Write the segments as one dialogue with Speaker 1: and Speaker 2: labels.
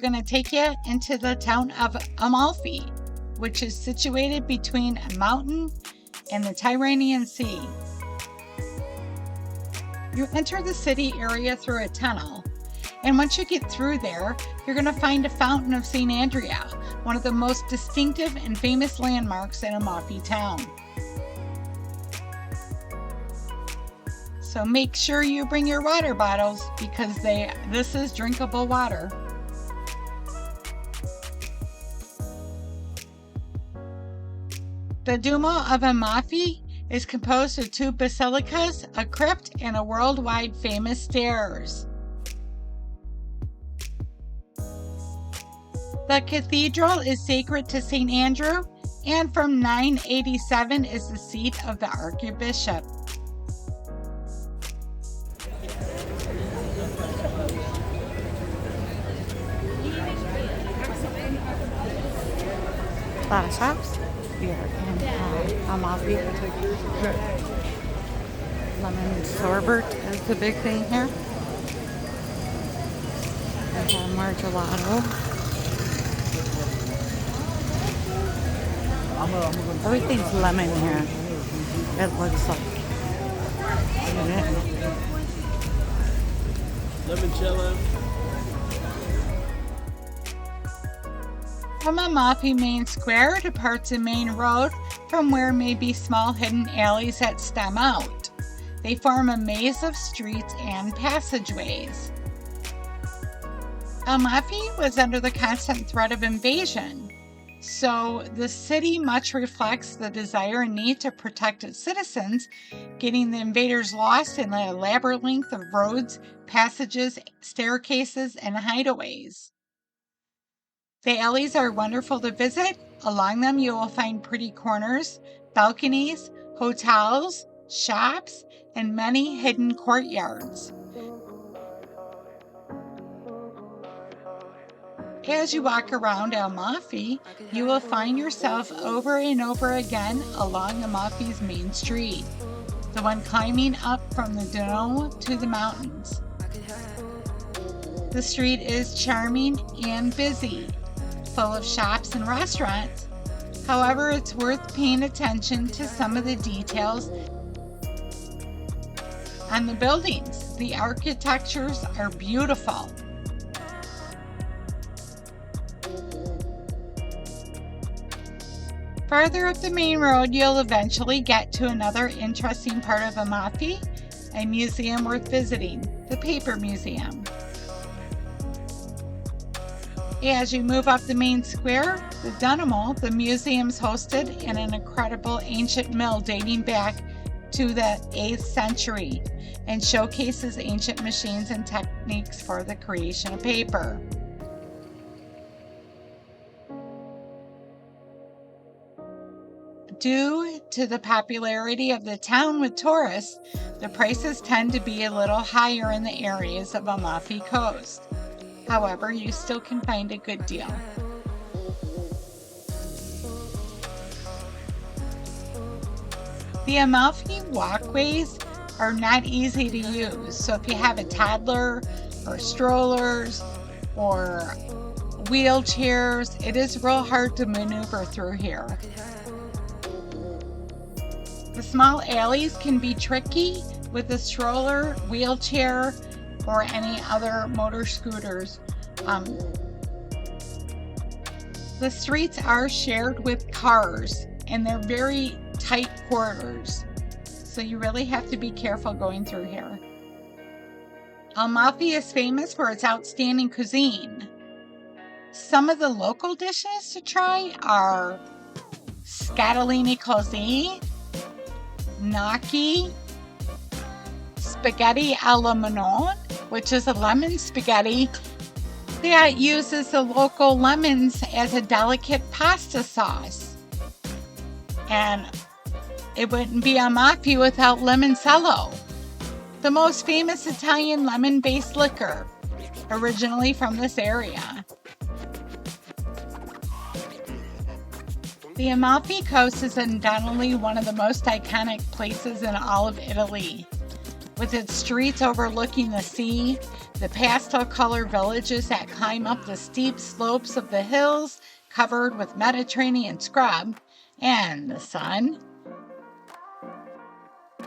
Speaker 1: going to take you into the town of Amalfi, which is situated between a mountain and the Tyrrhenian Sea. You enter the city area through a tunnel, and once you get through there, you're going to find a fountain of St. Andrea, one of the most distinctive and famous landmarks in Amalfi town. So make sure you bring your water bottles because this is drinkable water. The Duomo of Amalfi is composed of 2 basilicas, a crypt, and a worldwide famous stairs. The cathedral is sacred to St. Andrew, and from 987 is the seat of the archbishop. A lot of shops here in Amalfi. Lemon sorbet is the big thing here. We have more gelato. Everything's lemon here. It looks like.
Speaker 2: Limoncello.
Speaker 1: From Amalfi Main Square departs a main road from where may be small hidden alleys that stem out. They form a maze of streets and passageways. Amalfi was under the constant threat of invasion, so the city much reflects the desire and need to protect its citizens, getting the invaders lost in the elaborate length of roads, passages, staircases, and hideaways. The alleys are wonderful to visit. Along them you will find pretty corners, balconies, hotels, shops, and many hidden courtyards. As you walk around Amalfi, you will find yourself over and over again along Amalfi's main street, the one climbing up from the Duomo to the mountains. The street is charming and busy, full of shops and restaurants. However, it's worth paying attention to some of the details on the buildings. The architectures are beautiful. Farther up the main road, you'll eventually get to another interesting part of Amalfi, a museum worth visiting, the Paper Museum. As you move up the main square, the Duomo, the museum's hosted in an incredible ancient mill dating back to the 8th century and showcases ancient machines and techniques for the creation of paper. Due to the popularity of the town with tourists, the prices tend to be a little higher in the areas of Amalfi Coast. However, you still can find a good deal. The Amalfi walkways are not easy to use, so if you have a toddler or strollers or wheelchairs, it is real hard to maneuver through here. The small alleys can be tricky with a stroller, wheelchair, or any other motor scooters. The streets are shared with cars and they're very tight quarters, so you really have to be careful going through here. Amalfi is famous for its outstanding cuisine. Some of the local dishes to try are scatolini così, gnocchi, spaghetti alla limone, which is a lemon spaghetti that uses the local lemons as a delicate pasta sauce. And it wouldn't be Amalfi without limoncello, the most famous Italian lemon-based liquor, originally from this area. The Amalfi Coast is undoubtedly one of the most iconic places in all of Italy. With its streets overlooking the sea, the pastel color villages that climb up the steep slopes of the hills covered with Mediterranean scrub, and the sun.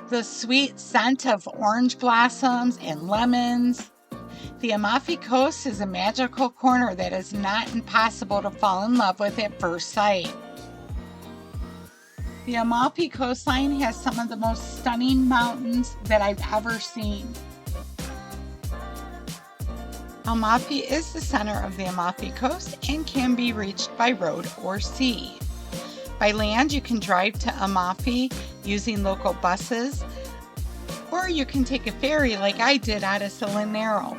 Speaker 1: The sweet scent of orange blossoms and lemons. The Amalfi Coast is a magical corner that is not impossible to fall in love with at first sight. The Amalfi coastline has some of the most stunning mountains that I've ever seen. Amalfi is the center of the Amalfi Coast and can be reached by road or sea. By land, you can drive to Amalfi using local buses, or you can take a ferry like I did out of Salinero.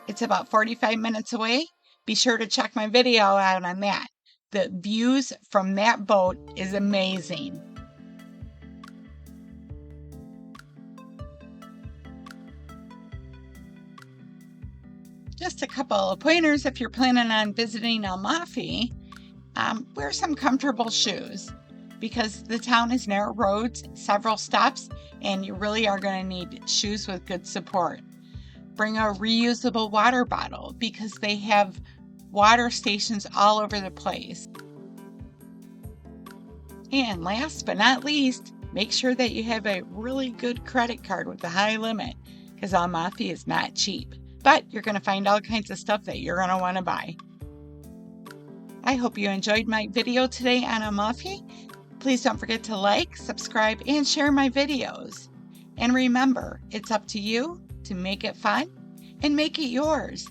Speaker 1: It's about 45 minutes away. Be sure to check my video out on that. The views from that boat is amazing. Just a couple of pointers if you're planning on visiting Amalfi. Wear some comfortable shoes because the town is narrow roads, several steps, and you really are going to need shoes with good support. Bring a reusable water bottle because they have water stations all over the place. And last but not least, make sure that you have a really good credit card with a high limit because Amalfi is not cheap, but you're going to find all kinds of stuff that you're going to want to buy. I hope you enjoyed my video today on Amalfi. Please don't forget to like, subscribe, and share my videos. And remember, it's up to you to make it fun and make it yours.